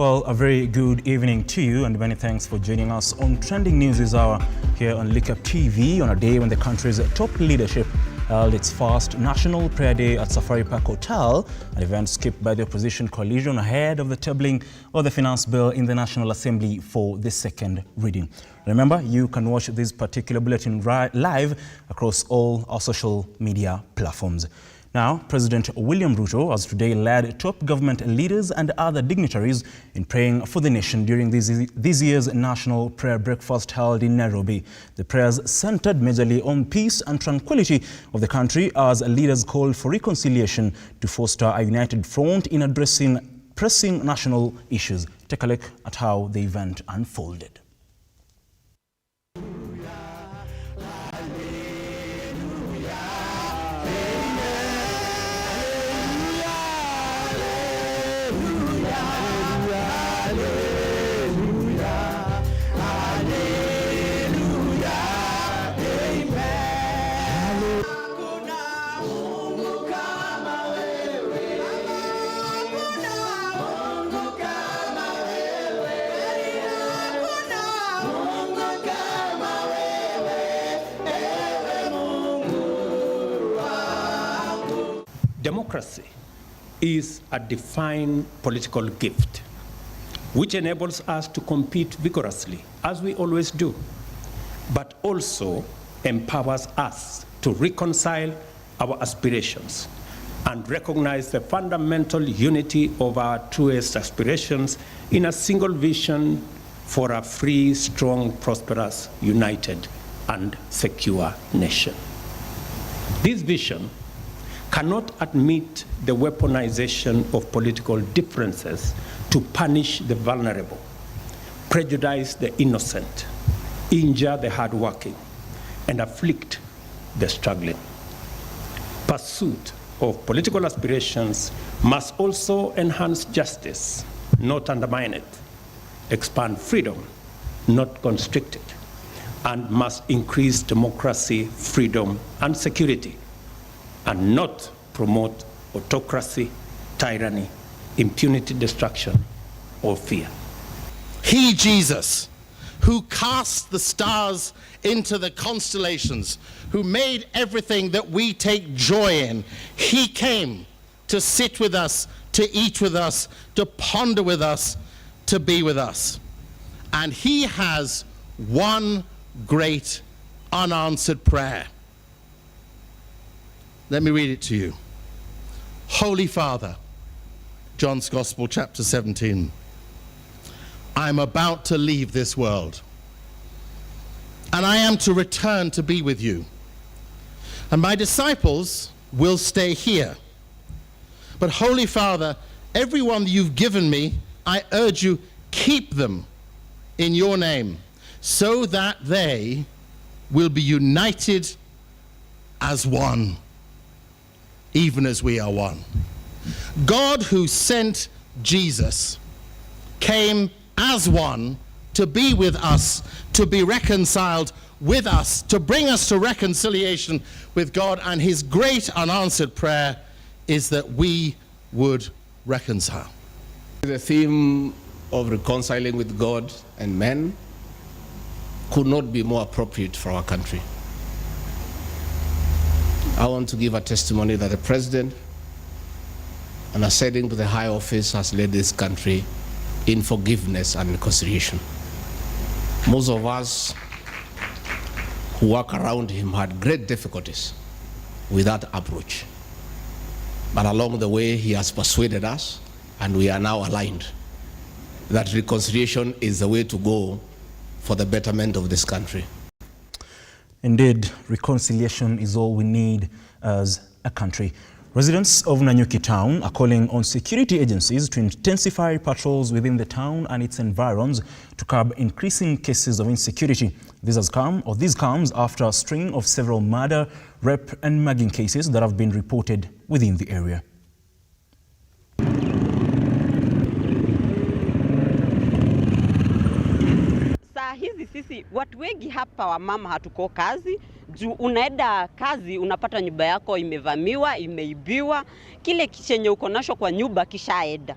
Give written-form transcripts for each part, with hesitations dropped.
Well, a very good evening to you and many thanks for joining us on Trending News this hour here on Lookuptv on a day when the country's top leadership held its first National Prayer Day at Safari Park Hotel, an event skipped by the opposition coalition ahead of the tabling of the finance bill in the National Assembly for the second reading. Remember, you can watch this particular bulletin live across all our social media platforms. Now, President William Ruto has today led top government leaders and other dignitaries in praying for the nation during this year's National Prayer Breakfast held in Nairobi. The prayers centered majorly on peace and tranquility of the country as leaders called for reconciliation to foster a united front in addressing pressing national issues. Take a look at how the event unfolded. Democracy is a divine political gift which enables us to compete vigorously, as we always do, but also empowers us to reconcile our aspirations and recognize the fundamental unity of our truest aspirations in a single vision for a free, strong, prosperous, united, and secure nation. This vision cannot admit the weaponization of political differences to punish the vulnerable, prejudice the innocent, injure the hardworking, and afflict the struggling. Pursuit of political aspirations must also enhance justice, not undermine it, expand freedom, not constrict it, and must increase democracy, freedom, and security, and not promote autocracy, tyranny, impunity, destruction, or fear. He, Jesus, who cast the stars into the constellations, who made everything that we take joy in, he came to sit with us, to eat with us, to ponder with us, to be with us. And he has one great unanswered prayer. Let me read it to you. Holy Father, John's Gospel, chapter 17. I'm about to leave this world, and I am to return to be with you. And my disciples will stay here. But Holy Father, everyone you've given me, I urge you, keep them in your name, so that they will be united as one, even as we are one. God, who sent Jesus, came as one to be with us, to be reconciled with us, to bring us to reconciliation with God, and his great unanswered prayer is that we would reconcile. The theme of reconciling with God and men could not be more appropriate for our country. I want to give a testimony that the President, and ascending to the high office, has led this country in forgiveness and reconciliation. Most of us who work around him had great difficulties with that approach. But along the way, he has persuaded us, and we are now aligned that reconciliation is the way to go for the betterment of this country. Indeed, reconciliation is all we need as a country. Residents of Nanyuki town are calling on security agencies to intensify patrols within the town and its environs to curb increasing cases of insecurity. This comes after a string of several murder, rape and mugging cases that have been reported within the area. Hizi sisi watu wengi hapa wamama hatuko kazi, juu unaenda kazi unapata nyumba yako imevamiwa, imeibiwa, kile chenye uko nacho kwa nyumba kishaenda.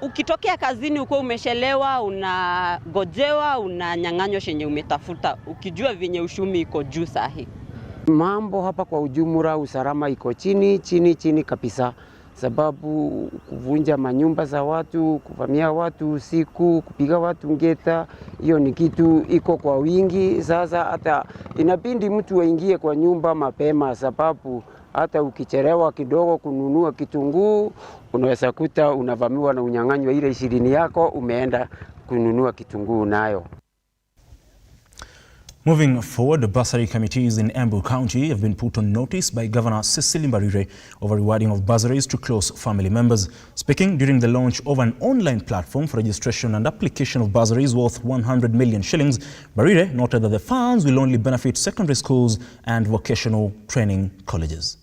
ukitokea kazini uko umeshelewa, unagojewa, unanyang'anywa shenye umetafuta, ukijua venye ushumi iko juu sahi. Mambo hapa kwa ujumla, usalama iko chini kabisa, sababu kuvunja manyumba za watu, kuvamia watu usiku, kupiga watu ngeta, hiyo ni kitu iko kwa wingi. Sasa hata inabidi mtu aingie kwa nyumba mapema, sababu hata ukichelewa kidogo kununua kitunguu, unaweza kuta unavamiwa na unyang'anywa ile 20 yako, umeenda kununua kitunguu nayo. Moving forward, the bursary committees in Embu County have been put on notice by Governor Cecily Mbarire over rewarding of bursaries to close family members. Speaking during the launch of an online platform for registration and application of bursaries worth 100 million shillings, Mbarire noted that the funds will only benefit secondary schools and vocational training colleges.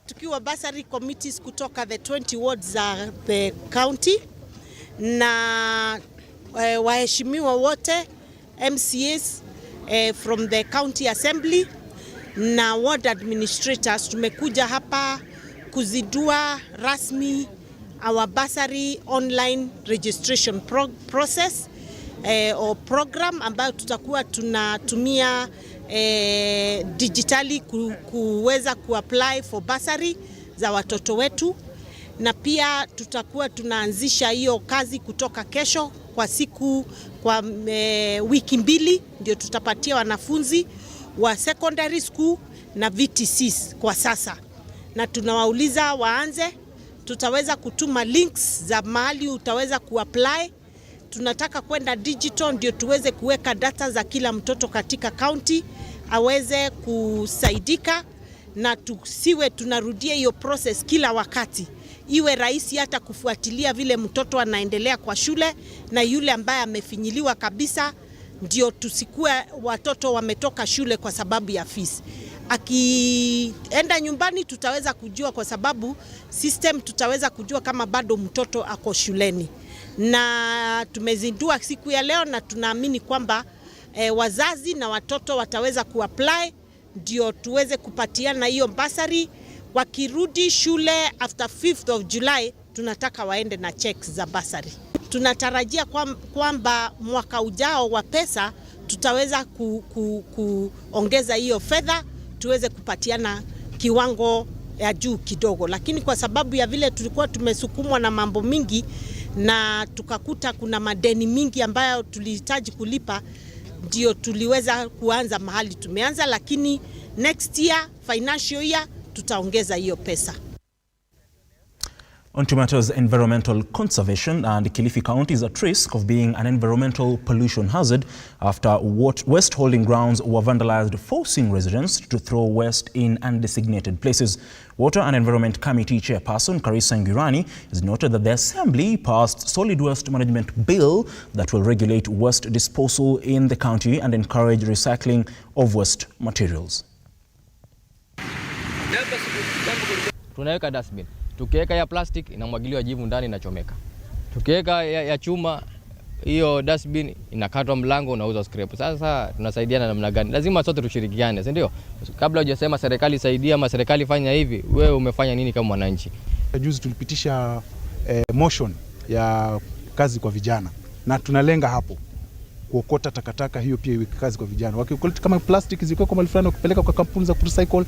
Tukiwa bursary committees kutoka the 20 wards za the county na waheshimiwa wote MCAs from the county assembly na ward administrators, tumekuja hapa kuzidua rasmi our bursary online registration process or program ambayo tutakuwa tunatumia digitally kuweza kuapply for bursary za watoto wetu, na pia tutakuwa tunaanzisha hiyo kazi kutoka kesho kwa wiki 2 ndio tutapatia wanafunzi wa secondary school na VTCs kwa sasa, na tunawauliza waanze. Tutaweza kutuma links za mahali utaweza kuapply. Tunataka kwenda digital ndio tuweze kuweka data za kila mtoto katika county aweze kusaidika, na tusiwe tunarudia hiyo process kila wakati. Iwe rahisi hata kufuatilia vile mtoto anaendelea kwa shule, na yule ambaye amefinyiliwa kabisa ndio tusikue watoto wametoka shule kwa sababu ya fees. Akienda nyumbani tutaweza kujua, kwa sababu system tutaweza kujua kama bado mtoto ako shuleni. Na tumezindua siku ya leo na tunaamini kwamba wazazi na watoto wataweza kuapply ndio tuweze kupatiana hiyo bursary. Wakirudi shule after 5th of July tunataka waende na checks za bursary. Tunatarajia kwamba mwaka ujao wa pesa tutaweza kuongeza hiyo fedha tuweze kupatiana kiwango ya juu kidogo, lakini kwa sababu ya vile tulikuwa tumesukumwa na mambo mingi na tukakuta kuna madeni mingi ambayo tulihitaji kulipa, ndio tuliweza kuanza mahali tumeanza, lakini next year financial year tutaongeza hiyo pesa. On to matters environmental conservation, and Kilifi County is at risk of being an environmental pollution hazard after waste holding grounds were vandalized, forcing residents to throw waste in undesignated places. Water and Environment Committee Chairperson Karisa Ngirani has noted that the Assembly passed solid waste management bill that will regulate waste disposal in the county and encourage recycling of waste materials. Tunaweka dustbin. Tukiweka ya plastic inamwagiliwa jivu ndani na chomeka. Tukiweka ya chuma, hiyo dustbin inakatwa mlango, unauza scrap. Sasa tunasaidiana namna gani? Lazima sote tushirikiane, si ndio? Kabla hujasema serikali saidia ama serikali fanya hivi, wewe umefanya nini kama mwananchi? Juzi tulipitisha motion ya kazi kwa vijana, na tunalenga hapo kuokota takataka, hiyo pia iwe kazi kwa vijana. Wakiokota kama plastic ziko kwa mahali fulani kupeleka kwa kampuni za recycle,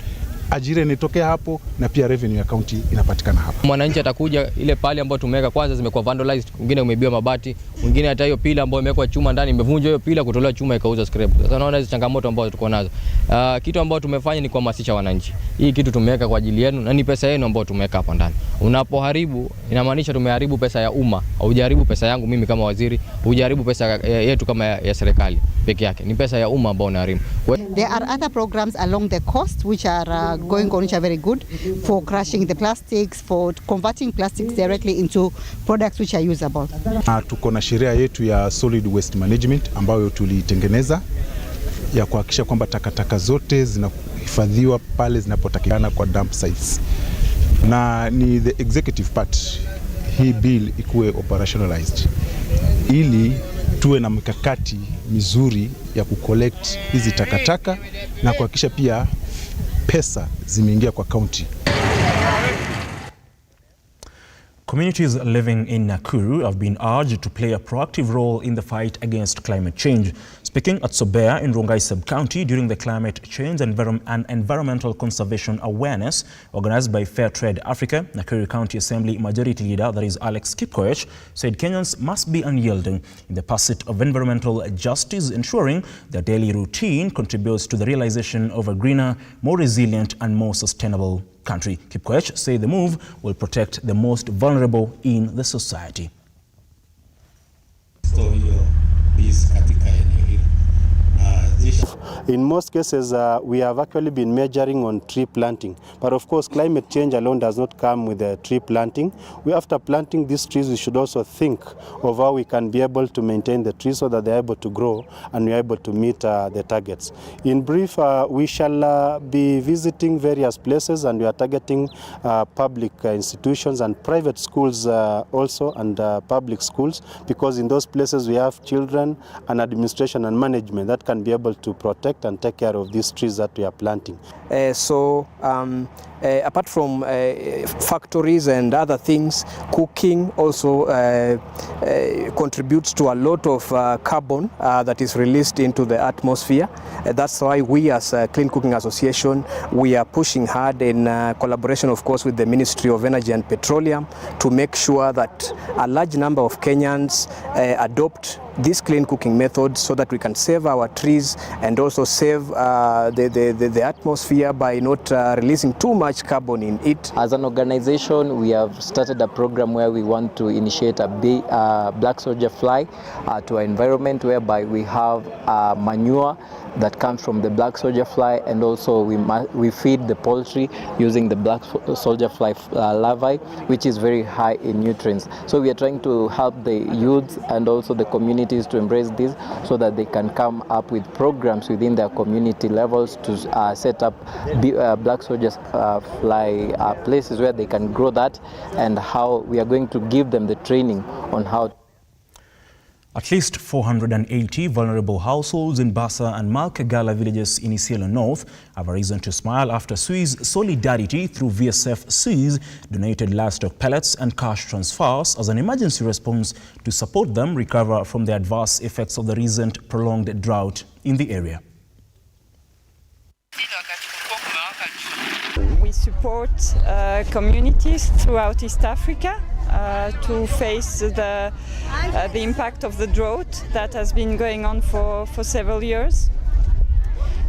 ajira inatokea hapo na pia revenue ya county inapatikana hapo. Mwananchi atakuja ile pale ambayo tumeweka kwanza zimekuwa vandalized, mwingine umeibiwa mabati, mwingine hata hiyo pila ambayo imewekwa chuma ndani imevunjwa hiyo pila, kutolewa chuma ikauza scrap. Sasa unaona hizo changamoto ambazo tuko nazo. Kitu ambacho tumefanya ni kuhamasisha wananchi. Hii kitu tumeweka kwa ajili yenu na ni pesa yenu ambayo tumeweka hapo ndani. Unapoharibu inamaanisha tumeharibu pesa ya umma, hujaribu pesa yangu mimi kama waziri, hujaribu pesa yetu kama ya serikali peke yake. Ni pesa ya umma ambayo unaharibu. There are other programs along the coast which are going on, which are very good for crushing the plastics, for converting plastics directly into products which are usable. Tuko na sheria yetu ya solid waste management ambayo tulitengeneza ya kuhakikisha kwamba takataka zote zinahifadhiwa pale zinapotakikana kwa dump sites. Na ni the executive part hii bill ikuwe operationalized ili tuwe na mikakati mizuri ya kucollect hizi takataka na kuhakikisha pia pesa zimeingia kwa county. Communities living in Nakuru have been urged to play a proactive role in the fight against climate change. Speaking at Sobea in Rongai Sub-County during the Climate Change and Environmental Conservation Awareness organized by Fair Trade Africa, Nakuru County Assembly Majority Leader, that is Alex Kipkoech, said Kenyans must be unyielding in the pursuit of environmental justice, ensuring their daily routine contributes to the realization of a greener, more resilient and more sustainable country. Kipkoech said the move will protect the most vulnerable in the society. In most cases, we have actually been measuring on tree planting. But of course, climate change alone does not come with tree planting. After planting these trees, we should also think of how we can be able to maintain the trees so that they're able to grow and we're able to meet the targets. In brief, we shall be visiting various places, and we are targeting public institutions and private schools also, and public schools, because in those places we have children and administration and management that can be able to protect and take care of these trees that we are planting. Apart from factories and other things, cooking also contributes to a lot of carbon that is released into the atmosphere. That's why we as a Clean Cooking Association, we are pushing hard in collaboration, of course, with the Ministry of Energy and Petroleum to make sure that a large number of Kenyans adopt these clean cooking methods so that we can save our trees and also save the atmosphere by not releasing too much carbon in it. As an organization, we have started a program where we want to initiate a black soldier fly to our environment, whereby we have manure that comes from the black soldier fly, and also we feed the poultry using the black soldier fly larvae, which is very high in nutrients. So we are trying to help the youth and also the communities to embrace this so that they can come up with programs within their community levels to set up black soldier fly places where they can grow that, and how we are going to give them the training on how. At least 480 vulnerable households in Basa and Malkagala villages in Isiolo North have a reason to smile after Suez Solidarity through VSF Suez donated livestock pellets and cash transfers as an emergency response to support them recover from the adverse effects of the recent prolonged drought in the area. We support communities throughout East Africa to face the impact of the drought that has been going on for several years.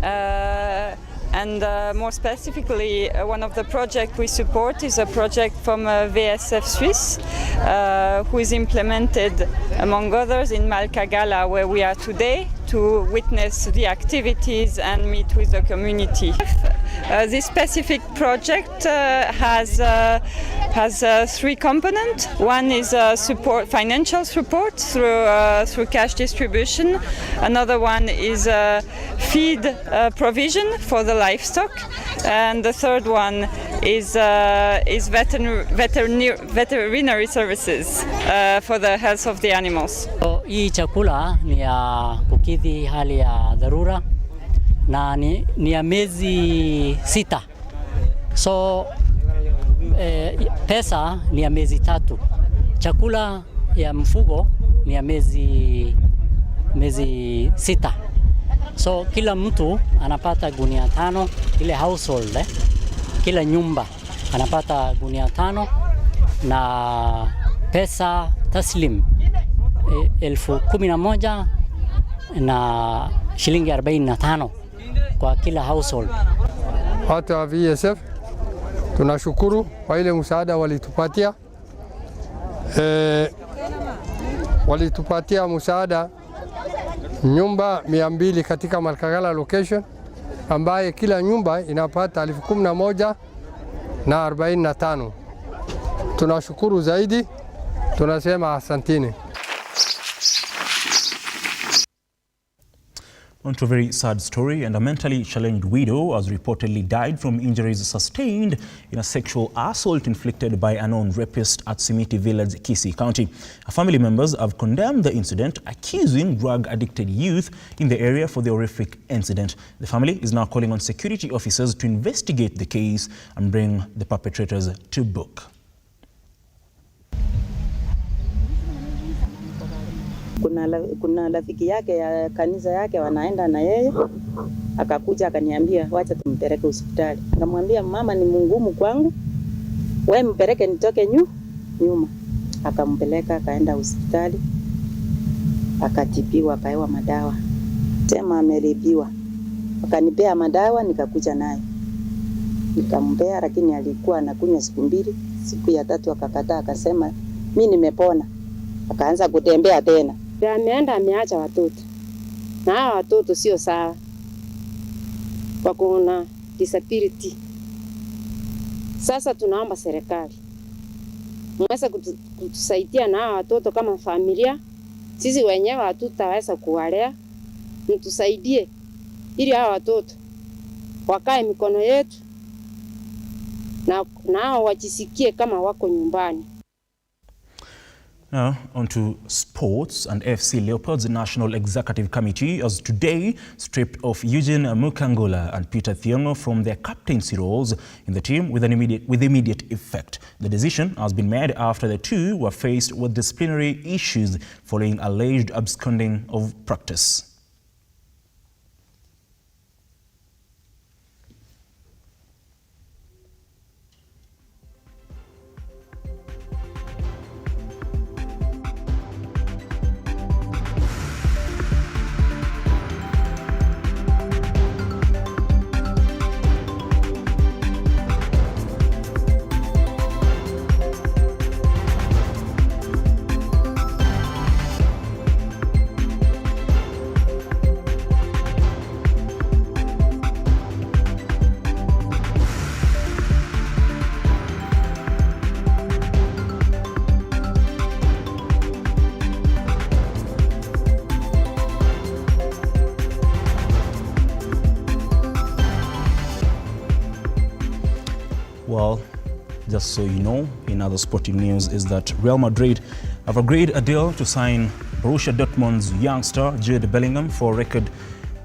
And more specifically, one of the projects we support is a project from VSF Suisse, who is implemented, among others, in Malkagala, where we are today, to witness the activities and meet with the community. This specific project has three components. One is financial support through cash distribution. Another one is feed provision for the livestock, and the third one is veterinary services for the health of the animals. Hii chakula ni ya kukidhi hali ya dharura na ni ya miezi 6. So pesa ni ya miezi 3. Chakula ya mfugo ni ya miezi 6. So kila mtu anapata gunia 5, ile household kila nyumba anapata gunia 5 na pesa taslim 11,000 na shilingi 45 kwa kila household. Watu wa VSF tunashukuru kwa ile msaada walitupatia. Walitupatia msaada nyumba 200 katika Malkagala location, ambaye kila nyumba inapata 11,000 na 45. Tunashukuru zaidi, tunasema asanteni. On to a very sad story, and a mentally challenged widow has reportedly died from injuries sustained in a sexual assault inflicted by an unknown rapist at Simiti Village, Kisii County. Her family members have condemned the incident, accusing drug-addicted youth in the area for the horrific incident. The family is now calling on security officers to investigate the case and bring the perpetrators to book. Kuna rafiki yake ya kanisa yake wanaenda na yeye, akakuja akaniambia wacha tumpeleke hospitali. Nikamwambia mama, ni mungumu kwangu, wewe mpeleke nitoke nyuma. Akampeleka akaenda hospitali, akatibiwa, akaewa madawa. Sema amelipiwa. Akanipea madawa nikakuja naye. Nikampea, lakini alikuwa anakunywa siku 2. Siku ya 3 akakataa, akasema mimi nimepona. Akaanza kutembea tena. Ameenda ameacha watoto. Na hao watoto sio sawa. Wako na disability. Sasa tunaomba serikali mweza kutusaidia na hao watoto kama familia. Sisi wenyewe hatutaweza kuwalea. Mtusaidie ili hao watoto wakae mikono yetu na hao wajisikie kama wako nyumbani. Now, on to sports. And FC Leopards National Executive Committee has today stripped off Eugene Mukangola and Peter Thiongo from their captaincy roles in the team with immediate effect. The decision has been made after the two were faced with disciplinary issues following alleged absconding of practice. Well, just so you know, in other sporting news is that Real Madrid have agreed a deal to sign Borussia Dortmund's youngster Jude Bellingham for a record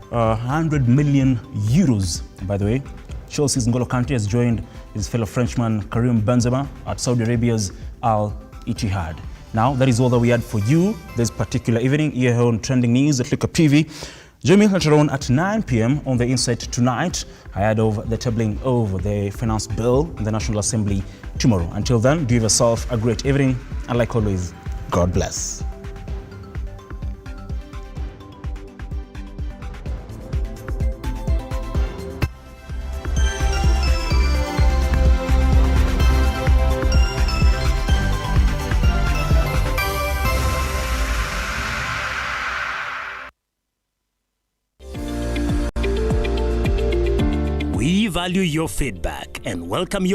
100 million euros. By the way, Chelsea's N'Golo Kante has joined his fellow Frenchman Karim Benzema at Saudi Arabia's Al Ittihad. Now, that is all that we had for you this particular evening here on Trending News at Lookuptv. Join me later on at 9 p.m. on The Insight Tonight, ahead of the tabling of the finance bill in the National Assembly tomorrow. Until then, do yourself a great evening, and like always, God bless. We value your feedback and welcome your